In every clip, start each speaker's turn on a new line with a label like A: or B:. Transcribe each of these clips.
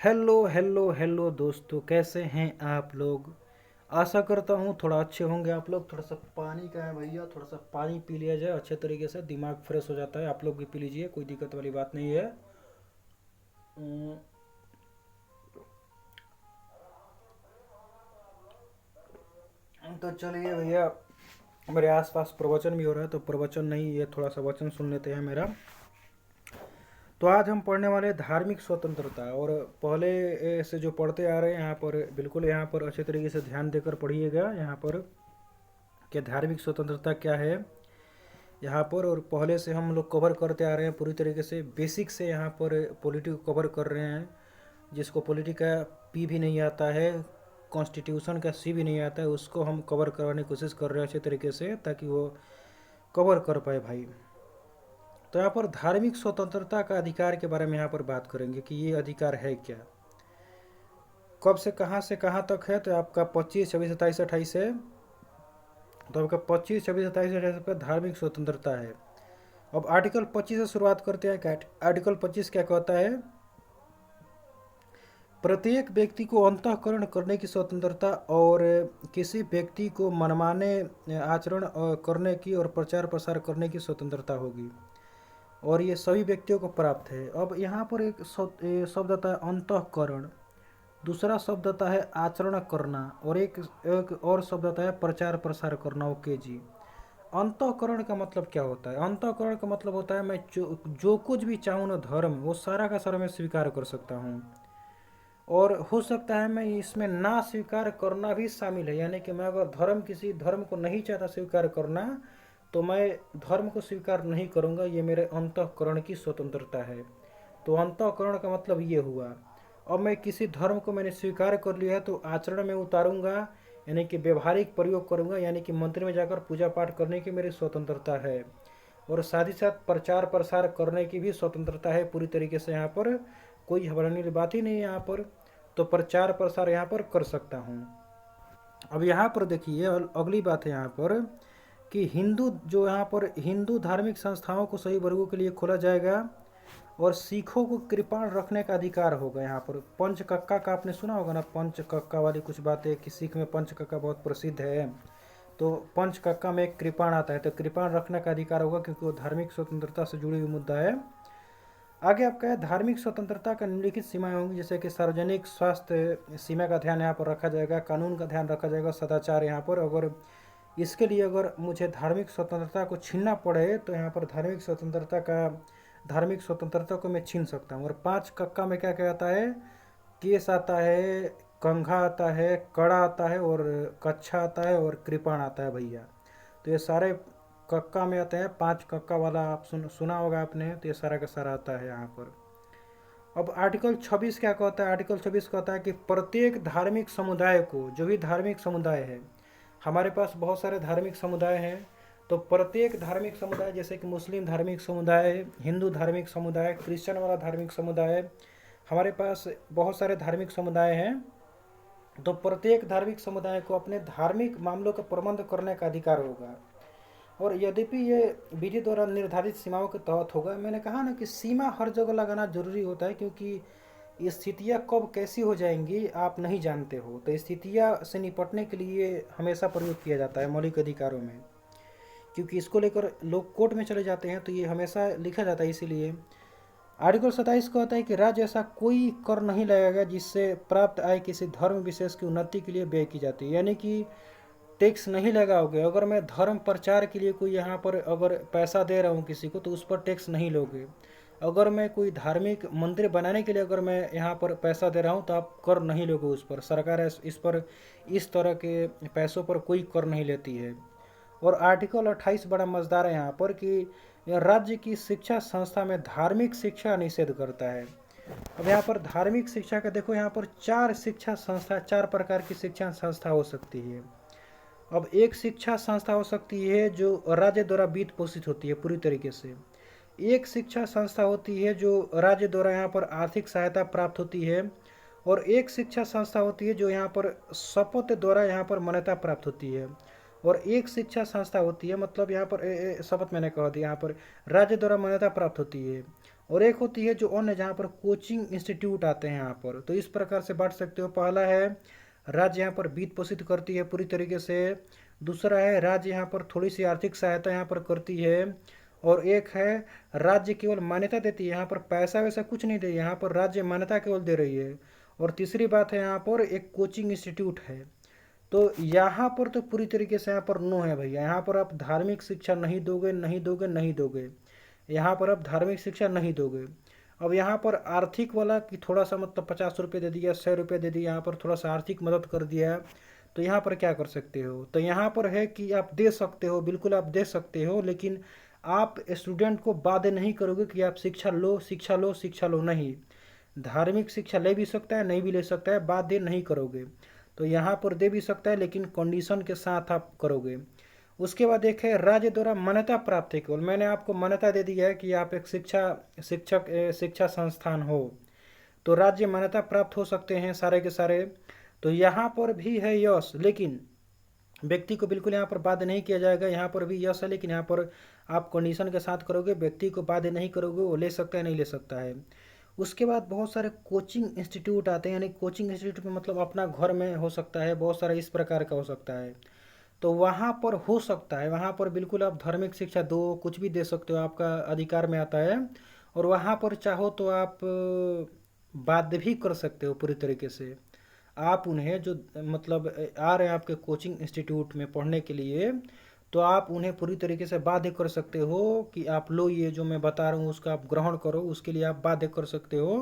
A: Hello hello hello दोस्तों, कैसे हैं आप लोग। आशा करता हूँ थोड़ा अच्छे होंगे आप लोग। थोड़ा सा पानी का है भैया, थोड़ा सा पानी पी लिया जाए अच्छे तरीके से, दिमाग फ्रेश हो जाता है। आप लोग भी पी लीजिए, कोई दिक्कत वाली बात नहीं है। अम, तो चलिए भैया, मेरे आसपास प्रवचन भी हो रहा है, तो प्रवचन नहीं, ये थोड़ा सा वचन सुन लेते हैं मेरा। तो आज हम पढ़ने वाले हैं धार्मिक स्वतंत्रता। और पहले से जो पढ़ते आ रहे हैं यहाँ पर, बिल्कुल यहाँ पर अच्छे तरीके से ध्यान देकर पढ़िएगा यहाँ पर कि धार्मिक स्वतंत्रता क्या है यहाँ पर। और पहले से हम लोग कवर करते आ रहे हैं पूरी तरीके से, बेसिक से यहाँ पर पॉलिटिक कवर कर रहे हैं। जिसको पॉलिटिक का पी भी नहीं आता है, कॉन्स्टिट्यूशन का सी भी नहीं आता है, उसको हम कवर करने की कोशिश कर रहे हैं अच्छे तरीके से, ताकि वो कवर कर पाए भाई। तो यहाँ पर धार्मिक स्वतंत्रता का अधिकार के बारे में यहाँ पर बात करेंगे कि ये अधिकार है क्या, कब से कहाँ तक है। तो आपका 25, 26, 27, 28 है। तो आपका 25, 26, 27, 28 पर धार्मिक स्वतंत्रता है। अब आर्टिकल 25 से शुरुआत करते हैं। आर्टिकल 25 क्या कहता है? प्रत्येक व्यक्ति को अंतःकरण करने की स्वतंत्रता और किसी व्यक्ति को मनमाने आचरण करने की और प्रचार प्रसार करने की स्वतंत्रता होगी, और ये सभी व्यक्तियों को प्राप्त है। अब यहाँ पर एक शब्द आता है अंतःकरण, दूसरा शब्द आता है आचरण करना, और एक और शब्द आता है प्रचार प्रसार करना। ओके जी। अंतःकरण का मतलब क्या होता है? अंतःकरण का मतलब होता है मैं जो कुछ भी चाहूँ ना धर्म, वो सारा का सारा मैं स्वीकार कर सकता हूँ। और हो सकता है मैं इसमें ना स्वीकार करना भी शामिल है, यानी कि मैं अगर किसी धर्म को नहीं चाहता स्वीकार करना, तो मैं धर्म को स्वीकार नहीं करूँगा। ये मेरे अंतःकरण की स्वतंत्रता है। तो अंतःकरण का मतलब ये हुआ। अब मैं किसी धर्म को मैंने स्वीकार कर लिया है, तो आचरण में उतारूंगा, यानी कि व्यवहारिक प्रयोग करूंगा, यानी कि मंदिर में जाकर पूजा पाठ करने की मेरी स्वतंत्रता है। और साथ ही साथ प्रचार प्रसार करने की भी स्वतंत्रता है पूरी तरीके से। यहाँ पर कोई घबराने वाली बात ही नहीं है यहाँ पर। तो प्रचार प्रसार यहाँ पर कर सकता हूँ। अब यहाँ पर देखिए, अगली बात है यहाँ पर कि हिंदू, जो यहाँ पर हिंदू धार्मिक संस्थाओं को सभी वर्गों के लिए खोला जाएगा, और सिखों को कृपाण रखने का अधिकार होगा। यहाँ पर पंचकक्का का आपने सुना होगा ना, पंचकक्का वाली कुछ बातें, कि सिख में पंचकक्का बहुत प्रसिद्ध है। तो पंचकक्का में एक कृपाण आता है, तो कृपाण रखने का अधिकार होगा, क्योंकि वो धार्मिक स्वतंत्रता से जुड़ी हुई मुद्दा है। आगे आपका है धार्मिक स्वतंत्रता का निम्नलिखित सीमाएं होंगी, जैसे कि सार्वजनिक स्वास्थ्य सीमा का ध्यान यहाँ पर रखा जाएगा, कानून का ध्यान रखा जाएगा, सदाचार यहाँ पर। अगर इसके लिए अगर मुझे धार्मिक स्वतंत्रता को छीनना पड़े, तो यहाँ पर धार्मिक स्वतंत्रता को मैं छीन सकता हूँ। और 5 कक्का में क्या कहता है? केस आता है, कंघा आता है, कड़ा आता है, और कच्छा आता है, और कृपाण आता है भैया। तो ये सारे कक्का में आते हैं। 5 कक्का वाला आप सुना होगा आपने, तो ये सारा का सारा आता है यहाँ पर। अब आर्टिकल 26 क्या कहता है? आर्टिकल 26 कहता है कि प्रत्येक धार्मिक समुदाय को, जो भी धार्मिक समुदाय है, हमारे पास बहुत सारे धार्मिक समुदाय हैं, तो प्रत्येक धार्मिक समुदाय, जैसे कि मुस्लिम धार्मिक समुदाय, हिंदू धार्मिक समुदाय, क्रिश्चियन वाला धार्मिक समुदाय, हमारे पास बहुत सारे धार्मिक समुदाय हैं। तो प्रत्येक धार्मिक समुदाय को अपने धार्मिक मामलों का प्रबंध करने का अधिकार होगा। और यद्यपि ये विधि द्वारा निर्धारित सीमाओं के तहत होगा। मैंने कहा ना कि सीमा हर जगह लगाना जरूरी होता है, क्योंकि स्थितियाँ कब कैसी हो जाएंगी आप नहीं जानते हो। तो स्थितियाँ से निपटने के लिए हमेशा प्रयोग किया जाता है मौलिक अधिकारों में, क्योंकि इसको लेकर लोग कोर्ट में चले जाते हैं, तो ये हमेशा लिखा जाता है। इसीलिए आर्टिकल 27 कहता है कि राज्य ऐसा कोई कर नहीं लगाएगा जिससे प्राप्त आय किसी धर्म विशेष की उन्नति के लिए व्यय की जाती है, यानी कि टैक्स नहीं लगाओगे। अगर मैं धर्म प्रचार के लिए कोई यहाँ पर अगर पैसा दे रहा हूँ किसी को, तो उस पर टैक्स नहीं लोगे। अगर मैं कोई धार्मिक मंदिर बनाने के लिए अगर मैं यहाँ पर पैसा दे रहा हूँ, तो आप कर नहीं लोगे उस पर। सरकार इस पर, इस तरह के पैसों पर कोई कर नहीं लेती है। और आर्टिकल 28 बड़ा मज़ेदार है यहाँ पर कि यह राज्य की शिक्षा संस्था में धार्मिक शिक्षा निषेध करता है। अब यहाँ पर धार्मिक शिक्षा का देखो, यहाँ पर 4 प्रकार की शिक्षा संस्था हो सकती है। अब एक शिक्षा संस्था हो सकती है जो राज्य द्वारा वित्त पोषित होती है पूरी तरीके से। एक शिक्षा संस्था होती है जो राज्य द्वारा यहाँ पर आर्थिक सहायता प्राप्त होती है। और एक शिक्षा संस्था होती है जो यहाँ पर शपथ द्वारा यहाँ पर मान्यता प्राप्त होती है। और एक शिक्षा संस्था होती है, मतलब यहाँ पर शपथ मैंने कह दिया, यहाँ पर राज्य द्वारा मान्यता प्राप्त होती है। और एक होती है जो अन्य, जहाँ पर कोचिंग इंस्टीट्यूट आते हैं यहाँ पर। तो इस प्रकार से बांट सकते हो। पहला है राज्य यहाँ पर वित्त पोषित करती है पूरी तरीके से। दूसरा है राज्य यहाँ पर थोड़ी सी आर्थिक सहायता यहाँ पर करती है। और एक है राज्य केवल मान्यता देती है, यहाँ पर पैसा वैसा कुछ नहीं दे, यहाँ पर राज्य मान्यता केवल दे रही है। और तीसरी बात है यहाँ पर एक कोचिंग इंस्टीट्यूट है। तो यहाँ पर तो पूरी तरीके से यहाँ पर नो है भैया, यहाँ पर आप धार्मिक शिक्षा नहीं दोगे, नहीं दोगे, नहीं दोगे। यहाँ पर आप धार्मिक शिक्षा नहीं दोगे। अब यहाँ पर आर्थिक वाला कि थोड़ा सा मतलब 50 रुपये दे दिया, 100 रुपये दे दिया, यहाँ पर थोड़ा सा आर्थिक मदद कर दिया, तो यहाँ पर क्या कर सकते हो? तो यहाँ पर है कि आप दे सकते हो, बिल्कुल आप दे सकते हो, लेकिन आप स्टूडेंट को बाध्य नहीं करोगे कि आप शिक्षा लो, शिक्षा लो, शिक्षा लो। नहीं, धार्मिक शिक्षा ले भी सकता है, नहीं भी ले सकता है, बाध्य नहीं करोगे। तो यहाँ पर दे भी सकता है, लेकिन कंडीशन के साथ आप करोगे। उसके बाद एक है राज्य द्वारा मान्यता प्राप्त है। केवल मैंने आपको मान्यता दे दी है कि आप एक शिक्षा संस्थान हो, तो राज्य मान्यता प्राप्त हो सकते हैं सारे के सारे। तो यहाँ पर भी है यश, लेकिन व्यक्ति को बिल्कुल यहाँ पर बाध्य नहीं किया जाएगा। यहाँ पर भी यश है, लेकिन यहाँ पर आप कंडीशन के साथ करोगे, व्यक्ति को बाध्य नहीं करोगे, वो ले सकता है, नहीं ले सकता है। उसके बाद बहुत सारे कोचिंग इंस्टीट्यूट आते हैं, यानी कोचिंग इंस्टीट्यूट में मतलब अपना घर में हो सकता है, बहुत सारा इस प्रकार का हो सकता है। तो वहाँ पर हो सकता है, वहाँ पर बिल्कुल आप धार्मिक शिक्षा दो, कुछ भी दे सकते हो, आपका अधिकार में आता है। और वहाँ पर चाहो तो आप बाध्य भी कर सकते हो पूरी तरीके से। आप उन्हें जो मतलब आ रहे हैं आपके कोचिंग इंस्टीट्यूट में पढ़ने के लिए, तो आप उन्हें पूरी तरीके से बाध्य कर सकते हो कि आप लो, ये जो मैं बता रहा हूँ उसका आप ग्रहण करो, उसके लिए आप बाध्य कर सकते हो,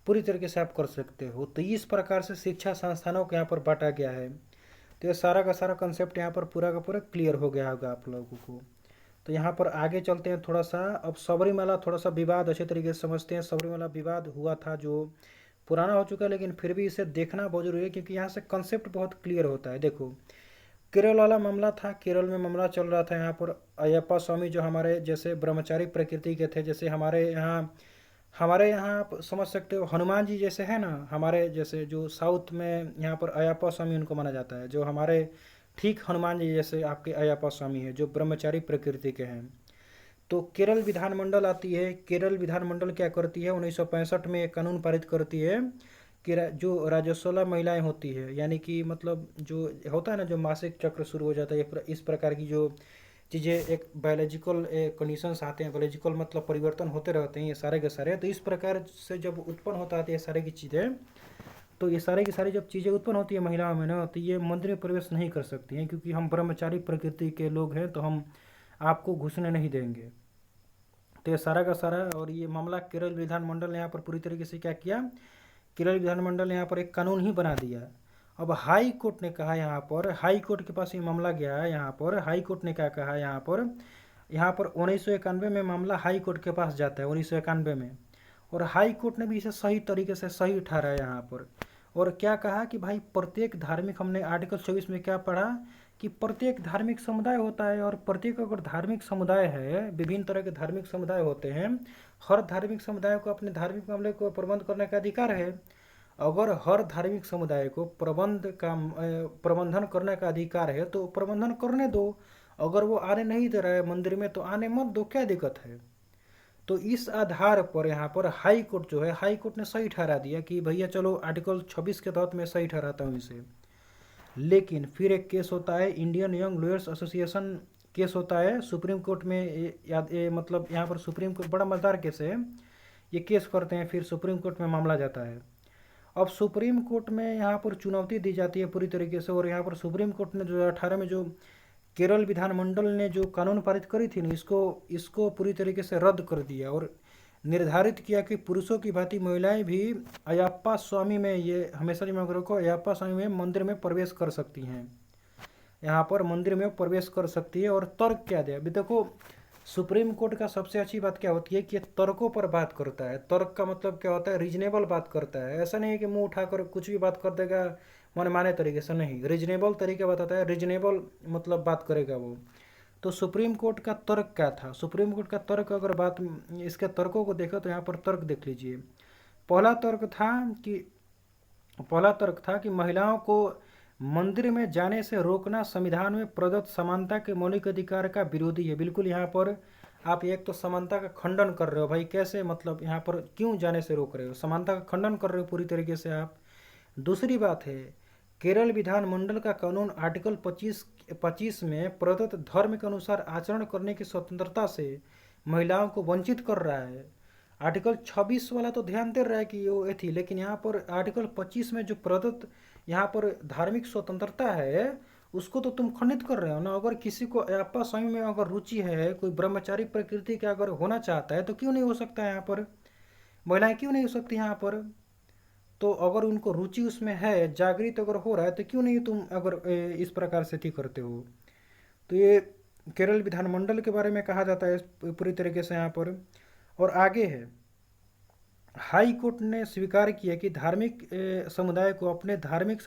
A: पूरी तरीके से आप कर सकते हो। तो इस प्रकार से शिक्षा संस्थानों को यहाँ पर बांटा गया है। तो ये सारा का सारा कंसेप्ट यहाँ पर पूरा का पूरा क्लियर हो गया होगा आप लोगों को। तो यहाँ पर आगे चलते हैं थोड़ा सा। अब सबरीमाला थोड़ा सा विवाद अच्छे तरीके से समझते हैं। सबरीमाला विवाद हुआ था जो पुराना हो चुका है, लेकिन फिर भी इसे देखना बहुत जरूरी है, क्योंकि यहाँ से कंसेप्ट बहुत क्लियर होता है। देखो, केरल वाला मामला था, केरल में मामला चल रहा था। यहाँ पर अयप्पा स्वामी जो हमारे जैसे ब्रह्मचारी प्रकृति के थे, जैसे हमारे यहाँ आप समझ सकते हो हनुमान जी जैसे है ना, हमारे जैसे जो साउथ में यहाँ पर अयप्पा स्वामी उनको माना जाता है, जो हमारे ठीक हनुमान जी जैसे आपके अयप्पा स्वामी है, जो ब्रह्मचारी प्रकृति के हैं। तो केरल विधानमंडल आती है। केरल विधानमंडल क्या करती है, 1965 में एक कानून पारित करती है कि जो राजस्वला महिलाएं होती है, यानी कि मतलब जो होता है ना, जो मासिक चक्र शुरू हो जाता है, इस प्रकार की जो चीज़ें, एक बायोलॉजिकल कंडीशंस आते हैं, बायोलॉजिकल मतलब परिवर्तन होते रहते हैं ये सारे के सारे। तो इस प्रकार से जब उत्पन्न होता है ये सारे की चीज़ें, तो ये सारे की सारी जब चीज़ें उत्पन्न होती है महिलाओं में ना, तो ये मंदिर में प्रवेश नहीं कर सकती हैं, क्योंकि हम ब्रह्मचारी प्रकृति के लोग हैं, तो हम आपको घुसने नहीं देंगे। तो ये सारा का सारा, और ये मामला केरल विधानमंडल ने यहाँ पर पूरी तरीके से क्या किया, केरल विधानमंडल ने यहाँ पर एक कानून ही बना दिया। अब हाई कोर्ट ने कहा, यहाँ पर हाई कोर्ट के पास ये मामला गया है। यहाँ पर हाई कोर्ट ने क्या कहा, यहाँ पर 1991 में मामला हाई कोर्ट के पास जाता है, 1991 में। और हाई कोर्ट ने भी इसे सही तरीके से सही ठहराया यहाँ पर। और क्या कहा कि भाई प्रत्येक धार्मिक, हमने आर्टिकल 24 में क्या पढ़ा कि प्रत्येक धार्मिक समुदाय होता है, और प्रत्येक अगर धार्मिक समुदाय है, विभिन्न तरह के धार्मिक समुदाय होते हैं, हर धार्मिक समुदाय को अपने धार्मिक मामले को प्रबंध करने का अधिकार है। अगर हर धार्मिक समुदाय को प्रबंधन करने का अधिकार है, तो प्रबंधन करने दो। अगर वो आने नहीं दे रहा है मंदिर में, तो आने मत दो, क्या दिक्कत है? तो इस आधार पर यहाँ पर हाई कोर्ट जो है, हाई कोर्ट ने सही ठहरा दिया कि भैया चलो आर्टिकल 26 के तहत मैं सही ठहराता हूँ इसे। लेकिन फिर एक केस होता है, Indian young lawyers association case होता है सुप्रीम कोर्ट में। मतलब यहाँ पर सुप्रीम कोर्ट बड़ा मजेदार केस है। ये केस करते हैं, फिर सुप्रीम कोर्ट में मामला जाता है। अब सुप्रीम कोर्ट में यहाँ पर चुनौती दी जाती है पूरी तरीके से। और यहाँ पर सुप्रीम कोर्ट ने 2018 में जो केरल विधानमंडल ने जो कानून पारित करी थी ना, इसको पूरी तरीके से रद्द कर दिया, और निर्धारित किया कि पुरुषों की भांति महिलाएं भी अयप्पा स्वामी में, ये हमेशा रिमेम्बर रखो, अयप्पा स्वामी में मंदिर में प्रवेश कर सकती हैं। यहाँ पर मंदिर में प्रवेश कर सकती है। और तर्क क्या दिया, अभी देखो सुप्रीम कोर्ट का सबसे अच्छी बात क्या होती है कि तर्कों पर बात करता है। तर्क का मतलब क्या होता है, रीजनेबल बात करता है। ऐसा नहीं है कि मुंह उठाकर कुछ भी बात कर देगा मनमाने तरीके से, नहीं, रीजनेबल तरीके बताता है, रीजनेबल मतलब बात करेगा वो। तो सुप्रीम कोर्ट का तर्क क्या था, सुप्रीम कोर्ट का तर्क, अगर बात इसके तर्कों को देखो तो यहाँ पर तर्क देख लीजिए। पहला तर्क था कि महिलाओं को मंदिर में जाने से रोकना संविधान में प्रदत्त समानता के मौलिक अधिकार का विरोधी है। बिल्कुल यहाँ पर आप एक तो समानता का खंडन कर रहे हो भाई, कैसे मतलब यहाँ पर क्यों जाने से रोक रहे हो, समानता का खंडन कर रहे हो पूरी तरीके से आप। दूसरी बात है, केरल विधानमंडल का कानून आर्टिकल 25 में प्रदत्त धर्म के अनुसार आचरण करने की स्वतंत्रता से महिलाओं को वंचित कर रहा है। आर्टिकल 26 वाला तो ध्यान दे रहा है कि वो ये थी, लेकिन यहाँ पर आर्टिकल 25 में जो प्रदत्त यहाँ पर धार्मिक स्वतंत्रता है उसको तो तुम खंडित कर रहे हो ना। अगर किसी को आपा स्वामी में अगर रुचि है, कोई ब्रह्मचारी प्रकृति का अगर होना चाहता है तो क्यों नहीं हो सकता है यहाँ पर, महिलाएं क्यों नहीं हो सकती यहाँ पर। तो अगर उनको रुचि उसमें है, जागृत अगर हो रहा है, तो क्यों नहीं तुम अगर इस प्रकार से ठीक करते हो। तो ये केरल विधानमंडल के बारे में कहा जाता है पूरी तरीके से यहाँ पर। और आगे है, हाई कोर्ट ने स्वीकार किया कि धार्मिक समुदाय को अपने धार्मिक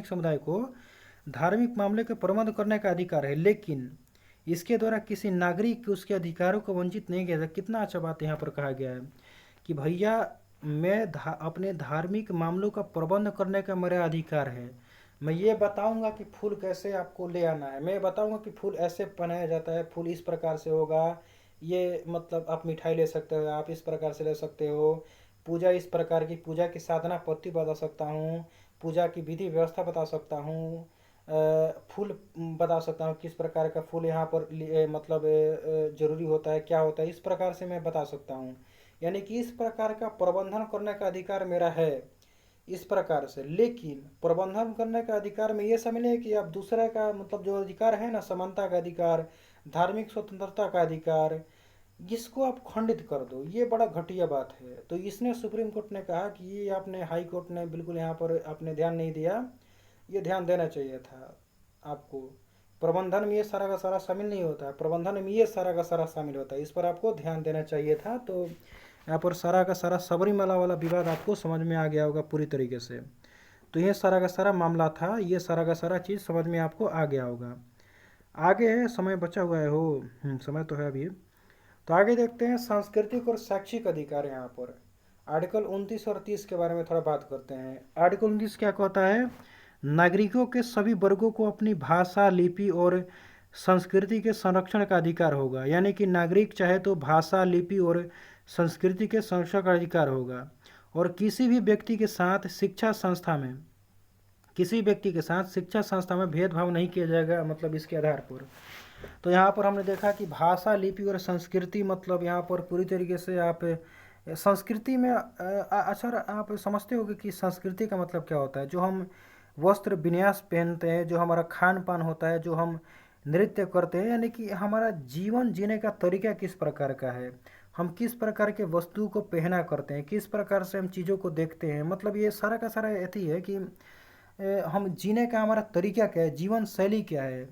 A: समुदाय को धार्मिक मामले के प्रबंध करने का अधिकार है, लेकिन इसके द्वारा किसी नागरिक के उसके अधिकारों को वंचित नहीं किया जाए। कितना अच्छा बात यहाँ पर कहा गया है कि भैया मैं अपने धार्मिक मामलों का प्रबंध करने का मेरा अधिकार है। मैं ये बताऊंगा कि फूल कैसे आपको ले आना है, मैं बताऊंगा कि फूल ऐसे बनाया जाता है, फूल इस प्रकार से होगा, ये मतलब आप मिठाई ले सकते हो, आप इस प्रकार से ले सकते हो, पूजा इस प्रकार की, पूजा की साधना पद्धति बता सकता हूँ, पूजा की विधि व्यवस्था बता सकता हूँ, फूल बता सकता हूँ किस प्रकार का फूल यहाँ पर मतलब जरूरी होता है, क्या होता है, इस प्रकार से मैं बता सकता हूँ। यानी कि इस प्रकार का प्रबंधन करने का अधिकार मेरा है इस प्रकार से। लेकिन प्रबंधन करने का अधिकार में ये शामिल है कि आप दूसरे का मतलब जो अधिकार है ना, समानता का अधिकार, धार्मिक स्वतंत्रता का अधिकार, जिसको आप खंडित कर दो, ये बड़ा घटिया बात है। तो इसने सुप्रीम कोर्ट ने कहा कि ये आपने, हाई कोर्ट ने बिल्कुल यहाँ पर आपने ध्यान नहीं दिया, ये ध्यान देना चाहिए था आपको। प्रबंधन में ये सारा का सारा शामिल नहीं होता है, प्रबंधन में ये सारा का सारा शामिल होता है, इस पर आपको ध्यान देना चाहिए था। तो यहाँ पर सारा का सारा सबरीमाला वाला विवाद आपको समझ में आ गया होगा पूरी तरीके से। तो ये सारा का सारा मामला था, ये सारा का सारा चीज़ समझ में आपको आ गया होगा। आगे है, समय बचा हुआ है हो, समय तो है अभी। तो आगे देखते हैं सांस्कृतिक और शैक्षिक अधिकार। यहाँ पर आर्टिकल 29 और 30 के बारे में थोड़ा बात करते हैं। आर्टिकल 29 क्या कहता है, नागरिकों के सभी वर्गों को अपनी भाषा, लिपि और संस्कृति के संरक्षण का अधिकार होगा। यानी कि नागरिक चाहे तो भाषा, लिपि और संस्कृति के संरक्षण का अधिकार होगा। और किसी भी व्यक्ति के साथ शिक्षा संस्था में, किसी व्यक्ति के साथ शिक्षा संस्था में भेदभाव नहीं किया जाएगा, मतलब इसके आधार पर। तो यहाँ पर हमने देखा कि भाषा, लिपि और संस्कृति, मतलब यहाँ पर पूरी तरीके से आप संस्कृति में अच्छा आप समझते होंगे कि संस्कृति का मतलब क्या होता है। जो हम वस्त्र विन्यास पहनते हैं, जो हमारा खान पान होता है, जो हम नृत्य करते हैं, यानी कि हमारा जीवन जीने का तरीका किस प्रकार का है, हम किस प्रकार के वस्तु को पहना करते हैं, किस प्रकार से हम चीज़ों को देखते हैं, मतलब ये सारा का सारा ऐसी है कि हम जीने का हमारा तरीका क्या है, जीवन शैली क्या है।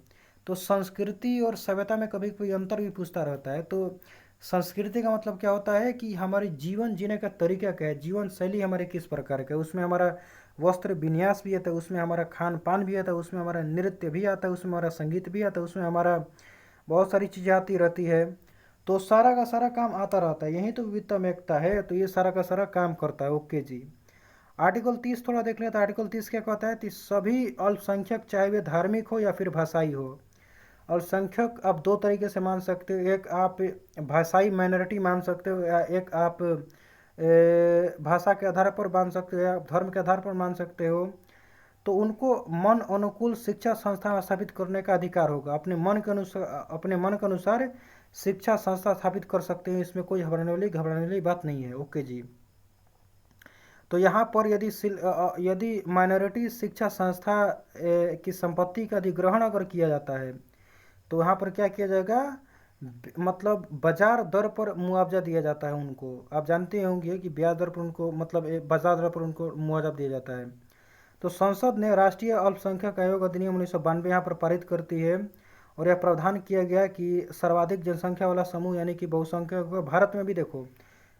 A: तो संस्कृति और सभ्यता में कभी कोई अंतर भी पूछता रहता है। तो संस्कृति का मतलब क्या होता है कि हमारी जीवन जीने का तरीका क्या है, जीवन शैली हमारी किस प्रकार का है। उसमें हमारा वस्त्र विन्यास भी आता है, उसमें हमारा खान पान भी आता है, उसमें हमारा नृत्य भी आता है, उसमें हमारा संगीत भी आता है, उसमें हमारा बहुत सारी चीज़ें आती रहती है। तो सारा का सारा काम आता रहता है, यही तो विविधता एकता है। तो ये सारा का सारा काम करता है। ओके जी। आर्टिकल 30 थोड़ा देख लेते हैं। आर्टिकल 30 क्या कहता है कि सभी अल्पसंख्यक, चाहे वे धार्मिक हो या फिर भाषाई हो, अल्पसंख्यक आप दो तरीके से मान सकते हो, एक आप भाषाई माइनॉरिटी मान सकते हो, या एक आप भाषा के आधार पर मान सकते हो, या धर्म के आधार पर मान सकते हो। तो उनको मन अनुकूल शिक्षा संस्था में स्थापित करने का अधिकार होगा। अपने मन के अनुसार शिक्षा संस्था स्थापित कर सकते हैं, इसमें कोई घबराने वाली बात नहीं है। ओके जी। तो यहाँ पर यदि माइनॉरिटी शिक्षा संस्था की संपत्ति का अधिग्रहण अगर किया जाता है, तो यहाँ पर क्या किया जाएगा, मतलब बाजार दर पर मुआवजा दिया जाता है उनको। आप जानते होंगे कि ब्याज दर पर उनको, मतलब बाजार दर पर उनको मुआवजा दिया जाता है। तो संसद ने राष्ट्रीय अल्पसंख्यक आयोग अधिनियम 1992 यहाँ पर पारित करती है, और यह प्रावधान किया गया कि सर्वाधिक जनसंख्या वाला समूह यानी कि बहुसंख्यक, भारत में भी देखो,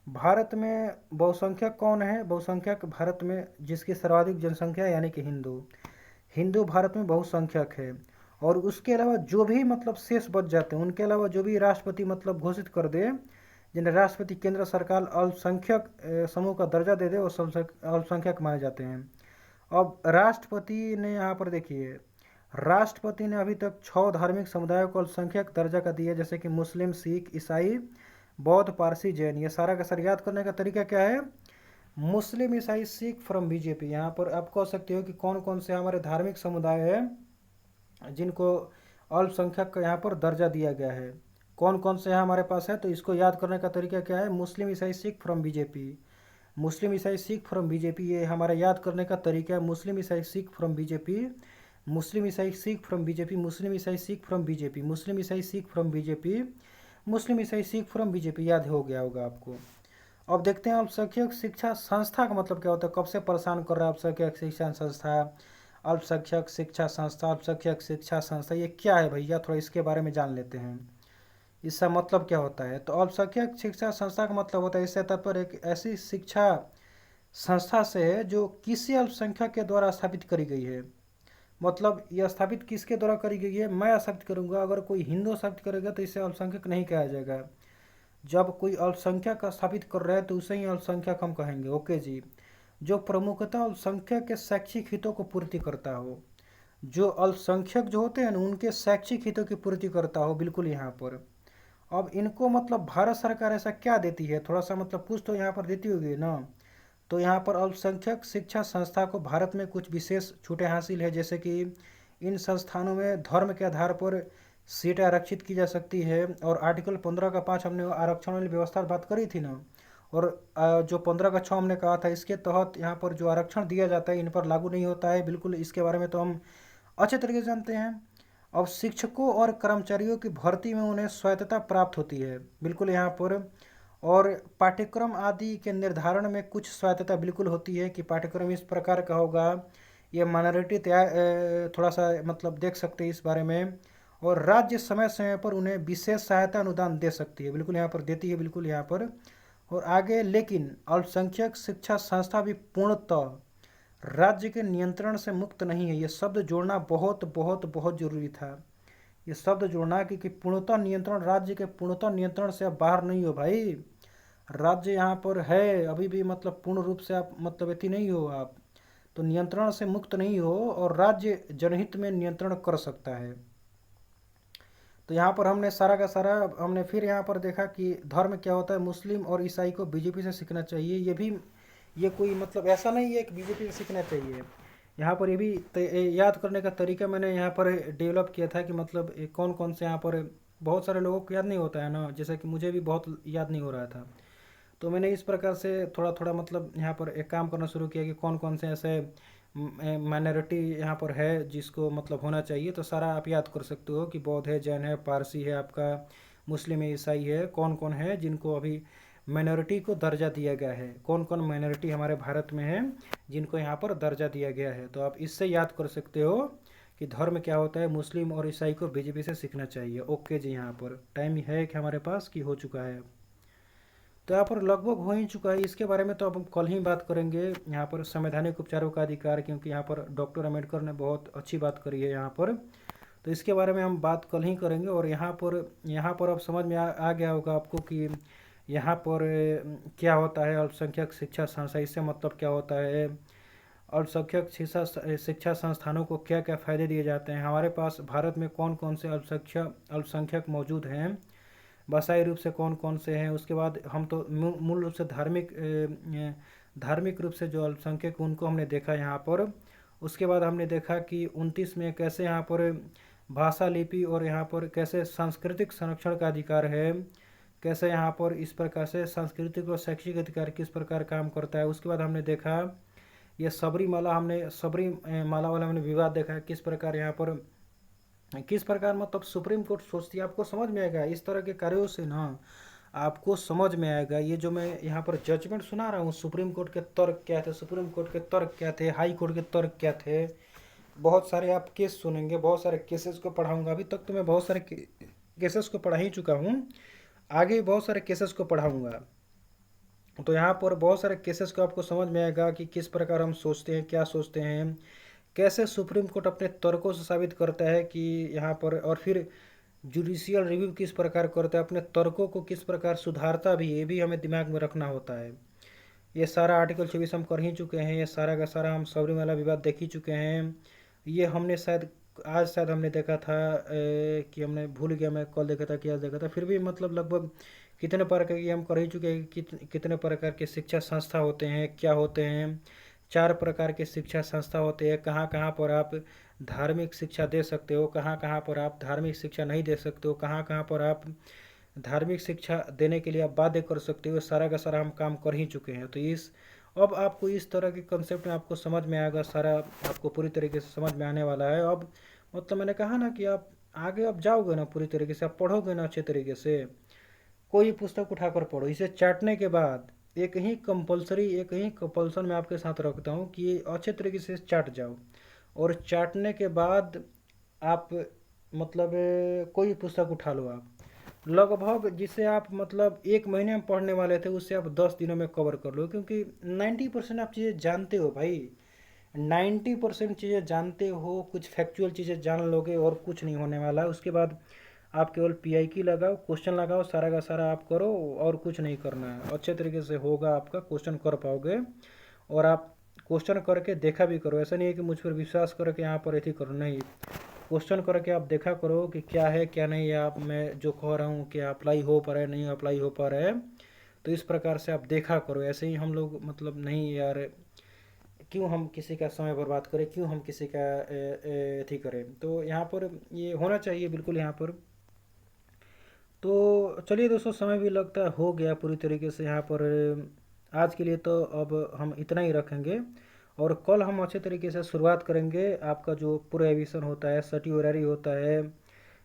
A: भारत में बहुसंख्यक कौन है, बहुसंख्यक भारत में जिसकी सर्वाधिक जनसंख्या यानी कि हिंदू, हिंदू भारत में बहुसंख्यक है। और उसके अलावा जो भी मतलब शेष बच जाते हैं, उनके अलावा जो भी राष्ट्रपति मतलब घोषित कर दे, जिन्हें राष्ट्रपति केंद्र सरकार अल्पसंख्यक समूह का दर्जा दे दे, वो अल्पसंख्यक माने जाते हैं। अब राष्ट्रपति ने यहाँ पर देखिए, राष्ट्रपति ने अभी तक 6 धार्मिक समुदायों को अल्पसंख्यक दर्जा का दिया, जैसे कि मुस्लिम, सिख, ईसाई, बौद्ध, पारसी, जैन। ये सारा का सारा याद करने का तरीका क्या है? मुस्लिम, ईसाई, सिख फ्रॉम बीजेपी। यहाँ पर आप कह सकते हो कि कौन कौन से हमारे धार्मिक समुदाय हैं जिनको अल्पसंख्यक का यहाँ पर दर्जा दिया गया है, कौन कौन से यहाँ हमारे पास है। तो इसको याद करने का तरीका क्या है? मुस्लिम, ईसाई, सिख फ्रॉम बीजेपी। मुस्लिम, ईसाई, सिख फ्रॉम बीजेपी, ये हमारा याद करने का तरीका है। मुस्लिम, ईसाई, सिख फ्रॉम बीजेपी, मुस्लिम, ईसाई, सिख फ्रॉम बीजेपी, मुस्लिम, ईसाई, सिख फ्रॉम बीजेपी, मुस्लिम, ईसाई, सिख फ्रॉम बीजेपी, मुस्लिम, ईसाई, सिख फ्रॉम बीजेपी। याद हो गया होगा आपको। अब देखते हैं अल्पसंख्यक शिक्षा संस्था का मतलब क्या होता है, कब से परेशान कर रहा है अल्पसंख्यक शिक्षा संस्था। अल्पसंख्यक शिक्षा संस्था, अल्पसंख्यक शिक्षा संस्था ये क्या है भैया, थोड़ा इसके बारे में जान लेते हैं, इसका मतलब क्या होता है। तो अल्पसंख्यक शिक्षा संस्था का मतलब होता है, इससे तात्पर्य एक ऐसी शिक्षा संस्था से है जो किसी अल्पसंख्यक के द्वारा स्थापित करी गई है। मतलब यह स्थापित किसके द्वारा करी गई है? मैं स्थापित करूंगा, अगर कोई हिंदू स्थापित करेगा तो इसे अल्पसंख्यक नहीं कहा जाएगा। जब कोई अल्पसंख्यक का स्थापित कर रहा है तो उसे ही अल्पसंख्यक हम कहेंगे। ओके जी। जो प्रमुखतः अल्पसंख्यक के शैक्षिक हितों को पूर्ति करता हो, जो अल्पसंख्यक जो होते हैं ना उनके शैक्षिक हितों की पूर्ति करता हो, बिल्कुल यहाँ पर। अब इनको मतलब भारत सरकार ऐसा क्या देती है, थोड़ा सा मतलब कुछ तो यहाँ पर देती होगी ना। तो यहाँ पर अल्पसंख्यक शिक्षा संस्था को भारत में कुछ विशेष छूटें हासिल है, जैसे कि इन संस्थानों में धर्म के आधार पर सीटें आरक्षित की जा सकती है। और आर्टिकल 15 का 5 हमने आरक्षण वाली व्यवस्था की बात करी थी ना, और जो 15 का 6 हमने कहा था, इसके तहत यहाँ पर जो आरक्षण दिया जाता है इन पर लागू नहीं होता है। बिल्कुल इसके बारे में तो हम अच्छे तरीके से जानते हैं। अब शिक्षकों और कर्मचारियों की भर्ती में उन्हें स्वायत्तता प्राप्त होती है, बिल्कुल यहाँ पर। और पाठ्यक्रम आदि के निर्धारण में कुछ स्वायत्तता बिल्कुल होती है कि पाठ्यक्रम इस प्रकार का होगा। ये माइनॉरिटी थोड़ा सा मतलब देख सकते हैं इस बारे में। और राज्य समय समय पर उन्हें विशेष सहायता अनुदान दे सकती है, बिल्कुल यहाँ पर देती है, बिल्कुल यहाँ पर। और आगे, लेकिन अल्पसंख्यक शिक्षा संस्था भी पूर्णतः राज्य के नियंत्रण से मुक्त नहीं है। ये शब्द जोड़ना बहुत बहुत बहुत जरूरी था, ये शब्द जोड़ना, क्योंकि पूर्णतः नियंत्रण, राज्य के पूर्णतः नियंत्रण से आप बाहर नहीं हो भाई। राज्य यहाँ पर है अभी भी, मतलब पूर्ण रूप से आप मतलब इतनी नहीं हो आप, तो नियंत्रण से मुक्त नहीं हो, और राज्य जनहित में नियंत्रण कर सकता है। तो यहाँ पर हमने सारा का सारा हमने फिर यहाँ पर देखा कि धर्म क्या होता है। मुस्लिम और ईसाई को बीजेपी से सीखना चाहिए, ये भी, ये कोई मतलब ऐसा नहीं है कि बीजेपी से सीखना चाहिए। यहाँ पर ये भी याद करने का तरीका मैंने यहाँ पर डेवलप किया था कि मतलब कौन कौन से यहाँ पर, बहुत सारे लोगों को याद नहीं होता है ना, जैसे कि मुझे भी बहुत याद नहीं हो रहा था। तो मैंने इस प्रकार से थोड़ा थोड़ा मतलब यहाँ पर एक काम करना शुरू किया कि कौन कौन से ऐसे माइनॉरिटी यहाँ पर है जिसको मतलब होना चाहिए। तो सारा आप याद कर सकते हो कि बौद्ध है, जैन है, पारसी है, आपका मुस्लिम है, ईसाई है, कौन कौन है जिनको अभी माइनॉरिटी को दर्जा दिया गया है, कौन कौन माइनॉरिटी हमारे भारत में है जिनको यहाँ पर दर्जा दिया गया है। तो आप इससे याद कर सकते हो कि धर्म क्या होता है। मुस्लिम और ईसाई को बीजेपी से सीखना चाहिए। ओके जी। यहाँ पर टाइम है कि हमारे पास कि हो चुका है? तो यहाँ पर लगभग हो ही चुका है। इसके बारे में तो अब हम कल ही बात करेंगे, यहाँ पर संवैधानिक उपचारों का अधिकार, क्योंकि यहाँ पर डॉक्टर अम्बेडकर ने बहुत अच्छी बात करी है यहाँ पर। तो इसके बारे में हम बात कल ही करेंगे। और यहाँ पर अब समझ में आ गया होगा आपको कि यहाँ पर क्या होता है अल्पसंख्यक शिक्षा संस्था, इससे मतलब क्या होता है, अल्पसंख्यक शिक्षा संस्थानों को क्या क्या फ़ायदे दिए जाते हैं, हमारे पास भारत में कौन कौन से अल्पसंख्यक मौजूद हैं, भाषाई रूप से कौन कौन से हैं। उसके बाद हम तो मूल रूप से धार्मिक रूप से जो अल्पसंख्यक उनको हमने देखा यहाँ पर। उसके बाद हमने देखा कि 29 में कैसे यहाँ पर भाषा, लिपि और यहाँ पर कैसे सांस्कृतिक संरक्षण का अधिकार है, कैसे यहाँ पर इस प्रकार से सांस्कृतिक और शैक्षिक अधिकार किस प्रकार काम करता है। उसके बाद हमने देखा ये सबरीमाला वाला हमने विवाद देखा है, किस प्रकार यहाँ पर किस प्रकार मतलब सुप्रीम कोर्ट सोचती है। आपको समझ में आएगा इस तरह के कार्यों से ना, आपको समझ में आएगा। ये जो मैं यहाँ पर जजमेंट सुना रहा हूँ, सुप्रीम कोर्ट के तर्क क्या थे, सुप्रीम कोर्ट के तर्क क्या थे, हाई कोर्ट के तर्क क्या थे, बहुत सारे आप केस सुनेंगे, बहुत सारे केसेस को पढ़ाऊंगा। अभी तक तो मैं बहुत सारे केसेस को पढ़ा ही चुका हूँ, आगे भी बहुत सारे केसेस को पढ़ाऊंगा। तो यहाँ पर बहुत सारे केसेस को आपको समझ में आएगा कि किस प्रकार हम सोचते हैं, क्या सोचते हैं, कैसे सुप्रीम कोर्ट अपने तर्कों से साबित करता है कि यहाँ पर, और फिर जुडिशियल रिव्यू किस प्रकार करता है, अपने तर्कों को किस प्रकार सुधारता भी, ये भी हमें दिमाग में रखना होता है। ये सारा आर्टिकल 26 हम कर ही चुके हैं, ये सारा का सारा हम सबरीमाला विवाद देख ही चुके हैं। ये हमने शायद आज शायद हमने देखा था कि हमने भूल गया, मैं कल देखा था कि आज देखा था, फिर भी मतलब लगभग कितने प्रकार की हम कर ही चुके हैं। कितने प्रकार के शिक्षा संस्था होते हैं, क्या होते हैं। 4 प्रकार के शिक्षा संस्था होते हैं। कहाँ कहाँ पर आप धार्मिक शिक्षा दे सकते हो, कहाँ कहाँ पर आप धार्मिक शिक्षा नहीं दे सकते हो, कहाँ कहाँ पर आप धार्मिक शिक्षा देने के लिए आप बाध्य कर सकते हो। सारा का सारा हम काम कर ही चुके हैं। तो इस अब आपको इस तरह के कंसेप्ट में आपको समझ में आएगा, सारा आपको पूरी तरीके से समझ में आने वाला है। अब मतलब मैंने कहा ना कि आप आगे अब जाओगे ना, पूरी तरीके से आप पढ़ोगे ना अच्छे तरीके से, कोई पुस्तक उठाकर पढ़ो। इसे चाटने के बाद एक ही कंपल्सन मैं आपके साथ रखता हूँ कि अच्छे तरीके से चाट जाओ। और चाटने के बाद आप मतलब कोई पुस्तक उठा लो आप, लगभग जिसे आप मतलब 1 महीने में पढ़ने वाले थे उससे आप 10 दिनों में कवर कर लो। क्योंकि 90% आप चीज़ें जानते हो भाई, 90% चीज़ें जानते हो, कुछ फैक्चुअल चीज़ें जान लोगे और कुछ नहीं होने वाला है। उसके बाद आप केवल पीआई की लगाओ, क्वेश्चन लगाओ, सारा का सारा आप करो और कुछ नहीं करना है। अच्छे तरीके से होगा आपका, क्वेश्चन कर पाओगे। और आप क्वेश्चन करके देखा भी करो, ऐसा नहीं है कि मुझ पर विश्वास करके यहाँ पर ऐसी करो, नहीं। क्वेश्चन करके आप देखा करो कि क्या है क्या नहीं है, आप मैं जो कह रहा हूँ क्या अप्लाई हो पा रहा है, नहीं अप्लाई हो पा रहा है। तो इस प्रकार से आप देखा करो। ऐसे ही हम लोग मतलब नहीं यार, क्यों हम किसी का समय बर्बाद करें, क्यों हम किसी का अथी करें। तो यहाँ पर ये होना चाहिए बिल्कुल यहाँ पर। तो चलिए दोस्तों, समय भी लगता है हो गया पूरी तरीके से यहाँ पर। आज के लिए तो अब हम इतना ही रखेंगे, और कल हम अच्छे तरीके से शुरुआत करेंगे। आपका जो प्रोहिबिशन होता है, सर्टियोररी होता है,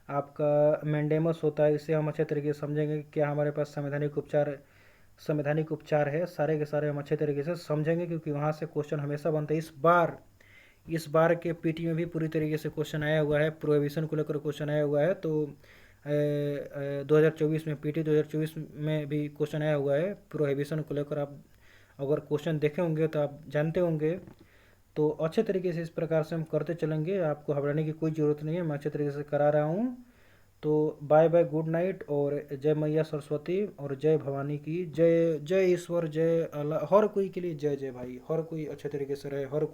A: आपका मैंडेमस होता है, इसे हम अच्छे तरीके से समझेंगे कि क्या हमारे पास संवैधानिक उपचार है। सारे के सारे हम अच्छे तरीके से समझेंगे, क्योंकि वहाँ से क्वेश्चन हमेशा बनते हैं। इस बार के पीटी में भी पूरी तरीके से क्वेश्चन आया हुआ है, प्रोहिबिशन को लेकर क्वेश्चन आया हुआ है। तो 2024 में पीटी 2024 में भी क्वेश्चन आया हुआ है प्रोहिबिशन को लेकर। आप अगर क्वेश्चन देखे होंगे तो आप जानते होंगे। तो अच्छे तरीके से इस प्रकार से हम करते चलेंगे, आपको घबराने की कोई ज़रूरत नहीं है, मैं अच्छे तरीके से करा रहा हूँ। तो बाय बाय, गुड नाइट, और जय मैया सरस्वती और जय भवानी की जय। जय ईश्वर, जय अल्लाह, हर कोई के लिए जय जय भाई। हर कोई अच्छे तरीके से रहे, हर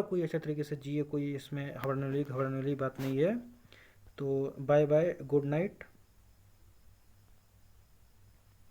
A: कोई अच्छे तरीके से जिए, कोई इसमें घबराने वाली बात नहीं है। तो बाय बाय, गुड नाइट।